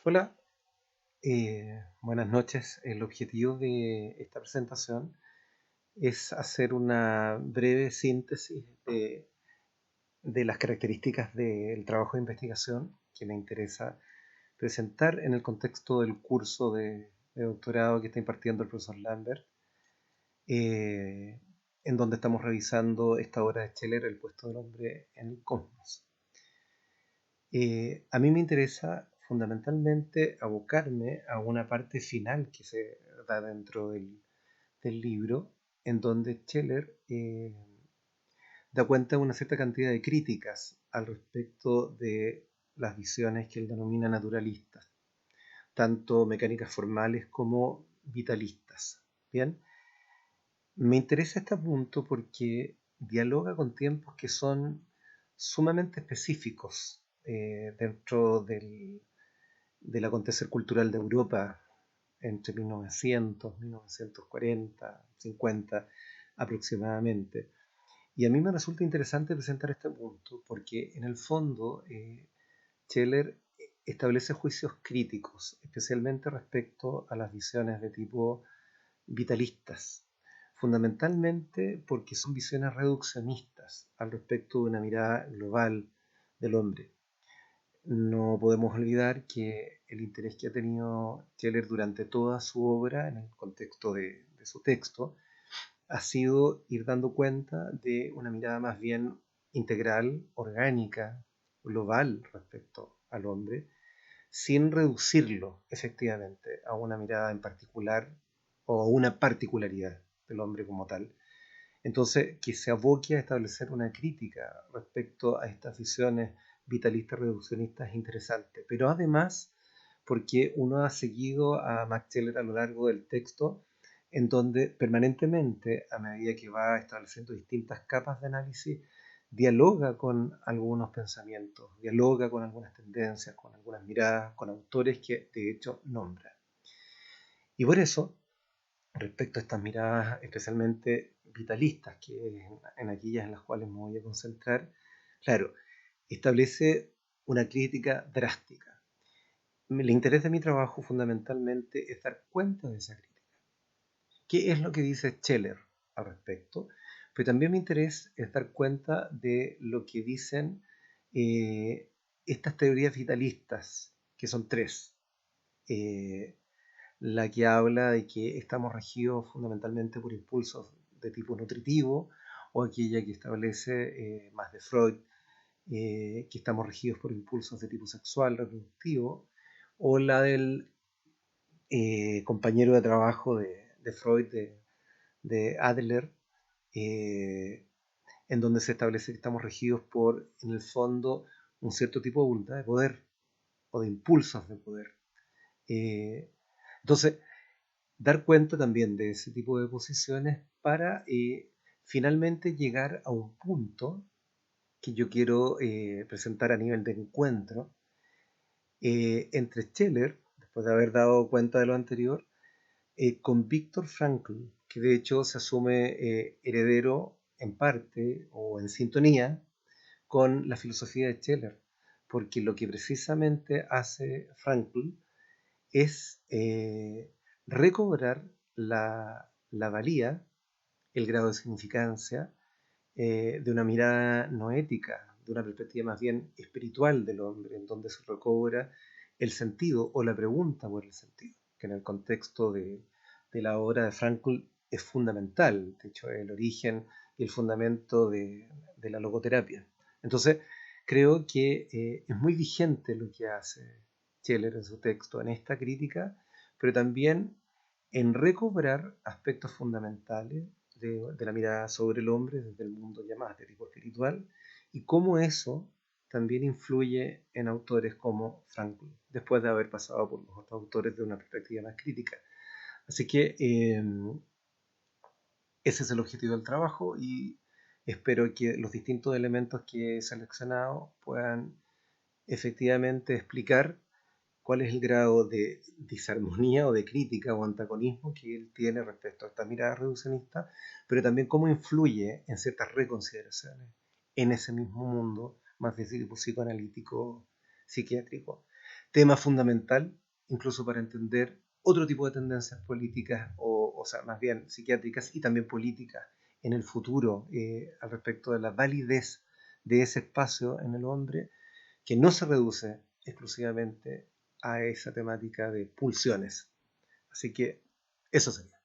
Hola, buenas noches. El objetivo de esta presentación es hacer una breve síntesis de las características del trabajo de investigación que me interesa presentar en el contexto del curso de doctorado que está impartiendo el profesor Lambert, eh, en donde estamos revisando esta obra de Scheller, El puesto del hombre en el cosmos. A mí me interesa fundamentalmente abocarme a una parte final que se da dentro del libro, en donde Scheller da cuenta de una cierta cantidad de críticas al respecto de las visiones que él denomina naturalistas, tanto mecánicas formales como vitalistas. Bien, me interesa este punto porque dialoga con tiempos que son sumamente específicos dentro del acontecer cultural de Europa entre 1900, 1940, 50 aproximadamente. Y a mí me resulta interesante presentar este punto porque en el fondo Scheller establece juicios críticos, especialmente respecto a las visiones de tipo vitalistas, fundamentalmente porque son visiones reduccionistas al respecto de una mirada global del hombre. No podemos olvidar que el interés que ha tenido Scheller durante toda su obra, en el contexto de su texto, ha sido ir dando cuenta de una mirada más bien integral, orgánica, global respecto al hombre, sin reducirlo efectivamente a una mirada en particular o a una particularidad del hombre como tal. Entonces, que se aboque a establecer una crítica respecto a estas visiones vitalistas reduccionistas es interesante, pero además porque uno ha seguido a Max Scheller a lo largo del texto, en donde permanentemente, a medida que va estableciendo distintas capas de análisis, dialoga con algunos pensamientos, dialoga con algunas tendencias, con algunas miradas, con autores que de hecho nombra. Y por eso, respecto a estas miradas especialmente vitalistas, que en aquellas en las cuales me voy a concentrar, claro, establece una crítica drástica. El interés de mi trabajo fundamentalmente es dar cuenta de esa crítica. ¿Qué es lo que dice Scheller al respecto? Pero también mi interés es dar cuenta de lo que dicen estas teorías vitalistas, que son tres. La que habla de que estamos regidos fundamentalmente por impulsos de tipo nutritivo, o aquella que establece más de Freud, que estamos regidos por impulsos de tipo sexual, reproductivo, o la del compañero de trabajo de Freud, de Adler, eh, en donde se establece que estamos regidos por, en el fondo, un cierto tipo de voluntad de poder o de impulsos de poder. Entonces, dar cuenta también de ese tipo de posiciones para finalmente llegar a un punto que yo quiero presentar a nivel de encuentro entre Scheller, después de haber dado cuenta de lo anterior, con Viktor Frankl, que de hecho se asume heredero en parte o en sintonía con la filosofía de Scheller, porque lo que precisamente hace Frankl es recobrar la valía, el grado de significancia de una mirada no ética, de una perspectiva más bien espiritual del hombre, en donde se recobra el sentido o la pregunta por el sentido, que en el contexto de la obra de Frankl es fundamental, de hecho el origen y el fundamento de la logoterapia. Entonces, creo que es muy vigente lo que hace Scheller en su texto, en esta crítica, pero también en recobrar aspectos fundamentales de la mirada sobre el hombre desde el mundo ya más de tipo espiritual y cómo eso también influye en autores como Frankl, después de haber pasado por los otros autores de una perspectiva más crítica. Así que ese es el objetivo del trabajo y espero que los distintos elementos que he seleccionado puedan efectivamente explicar cuál es el grado de disarmonía o de crítica o antagonismo que él tiene respecto a esta mirada reduccionista, pero también cómo influye en ciertas reconsideraciones en ese mismo mundo más de tipo psicoanalítico psiquiátrico. tema fundamental, incluso para entender otro tipo de tendencias políticas, o sea, más bien psiquiátricas y también políticas en el futuro, al respecto de la validez de ese espacio en el hombre, que no se reduce exclusivamente a esa temática de pulsiones. Así que eso sería.